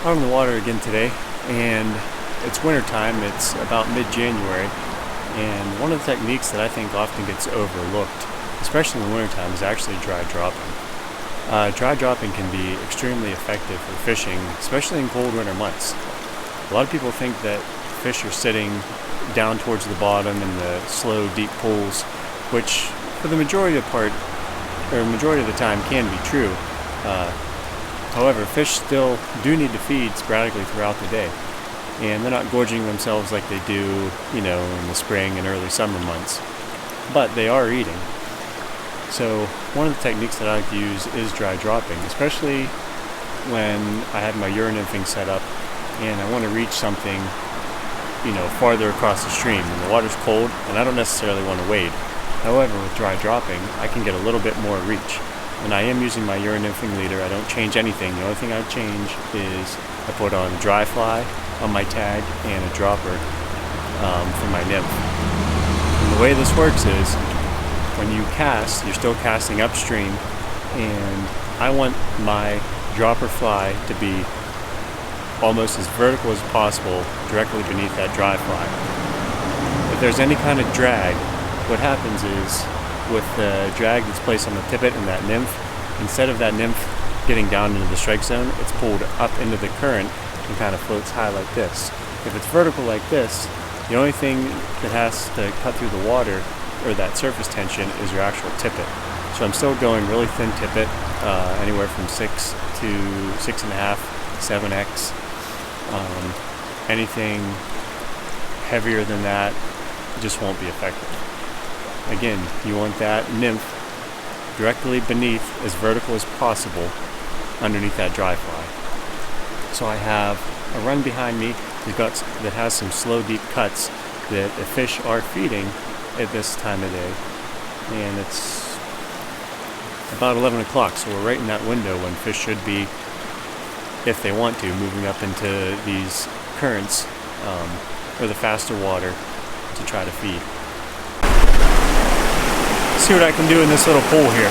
Out on the water again today, and it's wintertime. It's about mid-January, and one of the techniques that I think often gets overlooked, especially in the wintertime, is actually dry dropping. Dry dropping can be extremely effective for fishing, especially in cold winter months. A lot of people think that fish are sitting down towards the bottom in the slow, deep pools, which for the majority of the time can be true. However, fish still do need to feed sporadically throughout the day, and they're not gorging themselves like they do, in the spring and early summer months, but they are eating. So one of the techniques that I like to use is dry dropping, especially when I have my urine nymphing set up and I want to reach something, farther across the stream, and the water's cold and I don't necessarily want to wade. However, with dry dropping, I can get a little bit more reach. And I am using my urine nymphing leader. I don't change anything. The only thing I change is I put on a dry fly on my tag and a dropper for my nymph. And the way this works is when you cast, you're still casting upstream, and I want my dropper fly to be almost as vertical as possible directly beneath that dry fly. If there's any kind of drag, what happens is with the drag that's placed on the tippet and that nymph, instead of that nymph getting down into the strike zone, it's pulled up into the current and kind of floats high like this. If it's vertical like this, the only thing that has to cut through the water or that surface tension is your actual tippet. So I'm still going really thin tippet, anywhere from 6 to 6.5, 7x. Anything heavier than that just won't be effective. Again, you want that nymph directly beneath, as vertical as possible, underneath that dry fly. So I have a run behind me that has some slow, deep cuts that the fish are feeding at this time of day. And it's about 11 o'clock, so we're right in that window when fish should be, if they want to, moving up into these currents or the faster water to try to feed. See what I can do in this little pool here.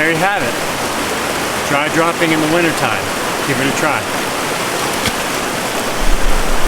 there you have it. Dry dropping in the wintertime. Give it a try.